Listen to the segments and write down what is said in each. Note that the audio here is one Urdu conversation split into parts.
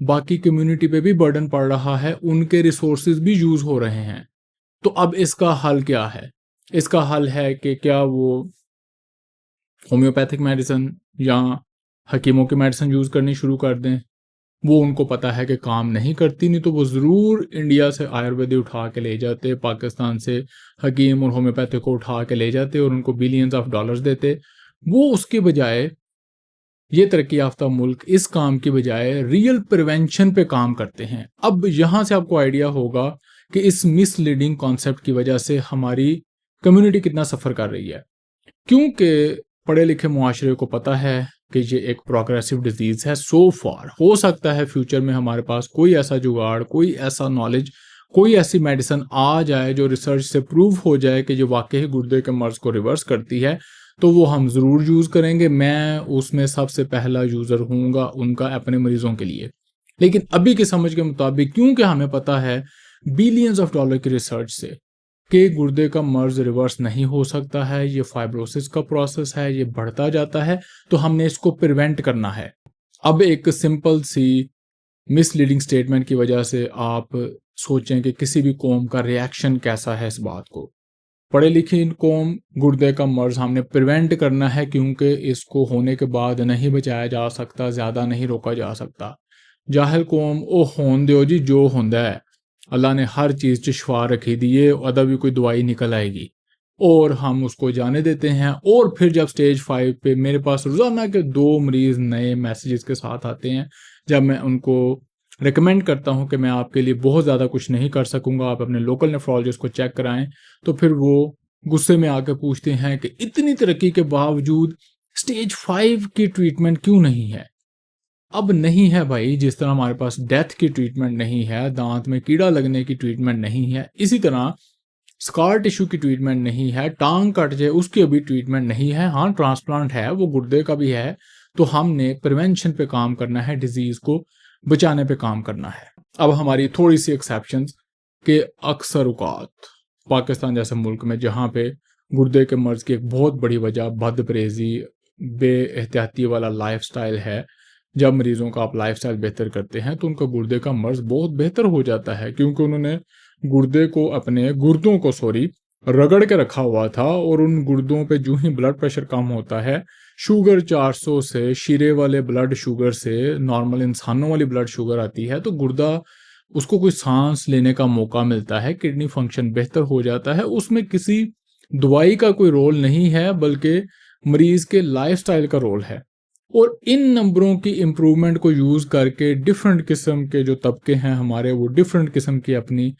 باقی کمیونٹی پہ بھی برڈن پڑ رہا ہے، ان کے ریسورسز بھی یوز ہو رہے ہیں. تو اب اس کا حل کیا ہے؟ اس کا حل ہے کہ کیا وہ ہومیوپیتھک میڈیسن یا حکیموں کی میڈیسن یوز کرنی شروع کر دیں. وہ ان کو پتا ہے کہ کام نہیں کرتی، نہیں تو وہ ضرور انڈیا سے آیورویدی اٹھا کے لے جاتے، پاکستان سے حکیم اور ہومیوپیتھک کو اٹھا کے لے جاتے اور ان کو بلینز آف ڈالرز دیتے. وہ اس کے بجائے، یہ ترقی یافتہ ملک اس کام کی بجائے ریئل پریونشن پہ کام کرتے ہیں. اب یہاں سے آپ کو آئیڈیا ہوگا کہ اس مس لیڈنگ کانسیپٹ کی وجہ سے ہماری کمیونٹی کتنا سفر کر رہی ہے. کیونکہ پڑھے لکھے معاشرے کو پتا ہے کہ یہ ایک پروگریسو ڈیزیز ہے. سو فار ہو سکتا ہے فیوچر میں ہمارے پاس کوئی ایسا جگاڑ، کوئی ایسا نالج، کوئی ایسی میڈیسن آ جائے جو ریسرچ سے پروو ہو جائے کہ یہ واقعی گردے کے مرض کو ریورس کرتی ہے، تو وہ ہم ضرور یوز کریں گے. میں اس میں سب سے پہلا یوزر ہوں گا ان کا، اپنے مریضوں کے لیے. لیکن ابھی کی سمجھ کے مطابق، کیونکہ ہمیں پتا ہے بلینز آف ڈالر کی ریسرچ سے کہ گردے کا مرض ریورس نہیں ہو سکتا ہے، یہ فائبروسس کا پروسیس ہے، یہ بڑھتا جاتا ہے، تو ہم نے اس کو پریونٹ کرنا ہے. اب ایک سمپل سی مس لیڈنگ اسٹیٹمنٹ کی وجہ سے آپ سوچیں کہ کسی بھی قوم کا ریئیکشن کیسا ہے اس بات کو. پڑھے لکھی قوم، گردے کا مرض ہم نے پریونٹ کرنا ہے کیونکہ اس کو ہونے کے بعد نہیں بچایا جا سکتا، زیادہ نہیں روکا جا سکتا. جاہل قوم، او ہون دیو جی جو ہوندا ہے، اللہ نے ہر چیز چ شفا رکھی دیے، ادا بھی کوئی دوائی نکل آئے گی، اور ہم اس کو جانے دیتے ہیں. اور پھر جب سٹیج 5 پہ میرے پاس روزانہ کے 2 مریض نئے میسیجز کے ساتھ آتے ہیں، جب میں ان کو ریکمینڈ کرتا ہوں کہ میں آپ کے لیے بہت زیادہ کچھ نہیں کر سکوں گا، آپ اپنے لوکل نیفرولوجسٹ کو چیک کرائیں، تو پھر وہ غصے میں آ کے پوچھتے ہیں کہ اتنی ترقی کے باوجود سٹیج 5 کی ٹریٹمنٹ کیوں نہیں ہے؟ اب نہیں ہے بھائی. جس طرح ہمارے پاس ڈیتھ کی ٹریٹمنٹ نہیں ہے، دانت میں کیڑا لگنے کی ٹریٹمنٹ نہیں ہے، اسی طرح اسکار ٹیشو کی ٹریٹمنٹ نہیں ہے، ٹانگ کٹ جائے اس کی ابھی ٹریٹمنٹ نہیں ہے. ہاں ٹرانسپلانٹ ہے، وہ گردے کا بھی ہے. تو ہم نے پریونشن پہ کام کرنا ہے، ڈیزیز کو بچانے پہ کام کرنا ہے. اب ہماری تھوڑی سی ایکسیپشنز کہ اکثر اوقات پاکستان جیسے ملک میں جہاں پہ گردے کے مرض کی ایک بہت بڑی وجہ بد پرہیزی، بے احتیاطی والا لائف سٹائل ہے. جب مریضوں کا آپ لائف سٹائل بہتر کرتے ہیں تو ان کا گردے کا مرض بہت بہتر ہو جاتا ہے، کیونکہ انہوں نے گردوں کو رگڑ کے رکھا ہوا تھا، اور ان گردوں پہ جو ہی بلڈ پریشر کم ہوتا ہے، شوگر 400 سے، شیرے والے بلڈ شوگر سے نارمل انسانوں والی بلڈ شوگر آتی ہے، تو گردہ اس کو کوئی سانس لینے کا موقع ملتا ہے، کڈنی فنکشن بہتر ہو جاتا ہے. اس میں کسی دوائی کا کوئی رول نہیں ہے، بلکہ مریض کے لائف سٹائل کا رول ہے. اور ان نمبروں کی امپرومنٹ کو یوز کر کے ڈفرینٹ قسم کے جو طبقے ہیں ہمارے، وہ ڈفرینٹ قسم کی اپنی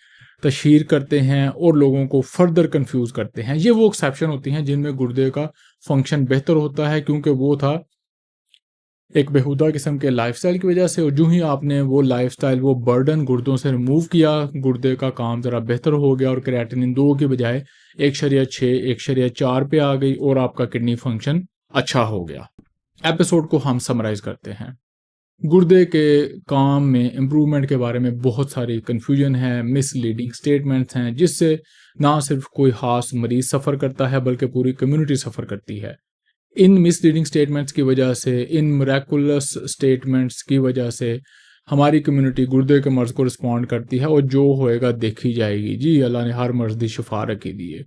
تشہیر کرتے ہیں اور لوگوں کو فردر کنفیوز کرتے ہیں. یہ وہ ایکسیپشن ہوتی ہیں جن میں گردے کا فنکشن بہتر ہوتا ہے، کیونکہ وہ تھا ایک بےہودہ قسم کے لائف سٹائل کی وجہ سے. اور جو ہی آپ نے وہ لائف سٹائل، وہ برڈن گردوں سے ریموو کیا، گردے کا کام ذرا بہتر ہو گیا، اور کریٹنین 2 کی بجائے 1.6 1.4 پہ آ گئی، اور آپ کا کڈنی فنکشن اچھا ہو گیا. ایپیسوڈ کو ہم سمرائز کرتے ہیں. گردے کے کام میں امپرومنٹ کے بارے میں بہت ساری کنفیوژن ہے، مس لیڈنگ اسٹیٹمنٹس ہیں، جس سے نہ صرف کوئی خاص مریض سفر کرتا ہے بلکہ پوری کمیونٹی سفر کرتی ہے. ان مس لیڈنگ اسٹیٹمنٹس کی وجہ سے، ان میریکولس اسٹیٹمنٹس کی وجہ سے ہماری کمیونٹی گردے کے مرض کو رسپونڈ کرتی ہے، اور جو ہوئے گا دیکھی جائے گی. جی اللہ نے ہر مرض دی شفا رکھی دی ہے.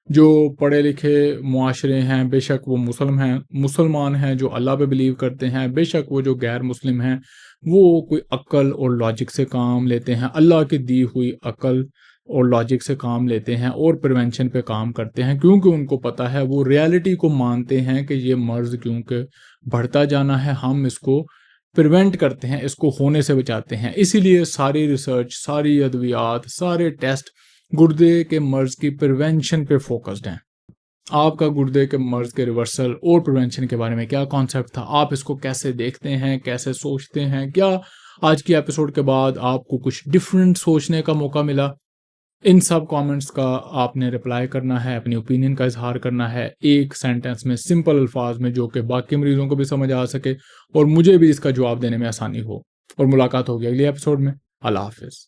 جو پڑھے لکھے معاشرے ہیں، بے شک وہ مسلمان ہیں جو اللہ پہ بلیو کرتے ہیں، بے شک وہ جو غیر مسلم ہیں وہ کوئی عقل اور لاجک سے کام لیتے ہیں، اللہ کی دی ہوئی عقل اور لاجک سے کام لیتے ہیں، اور پریونشن پہ کام کرتے ہیں، کیونکہ ان کو پتا ہے، وہ ریالٹی کو مانتے ہیں کہ یہ مرض کیونکہ بڑھتا جانا ہے، ہم اس کو پریونٹ کرتے ہیں، اس کو ہونے سے بچاتے ہیں. اسی لیے ساری ریسرچ، ساری ادویات، سارے ٹیسٹ گردے کے مرض کی پریونشن پہ فوکسڈ ہیں. آپ کا گردے کے مرض کے ریورسل اور پریونشن کے بارے میں کیا کانسیپٹ تھا؟ آپ اس کو کیسے دیکھتے ہیں، کیسے سوچتے ہیں؟ کیا آج کی ایپیسوڈ کے بعد آپ کو کچھ ڈفرینٹ سوچنے کا موقع ملا؟ ان سب کامنٹس کا آپ نے رپلائی کرنا ہے، اپنی اوپینین کا اظہار کرنا ہے ایک سینٹنس میں، سمپل الفاظ میں، جو کہ باقی مریضوں کو بھی سمجھ آ سکے اور مجھے بھی اس کا جواب دینے میں آسانی ہو. اور ملاقات ہوگی اگلی ایپیسوڈ میں. اللہ حافظ.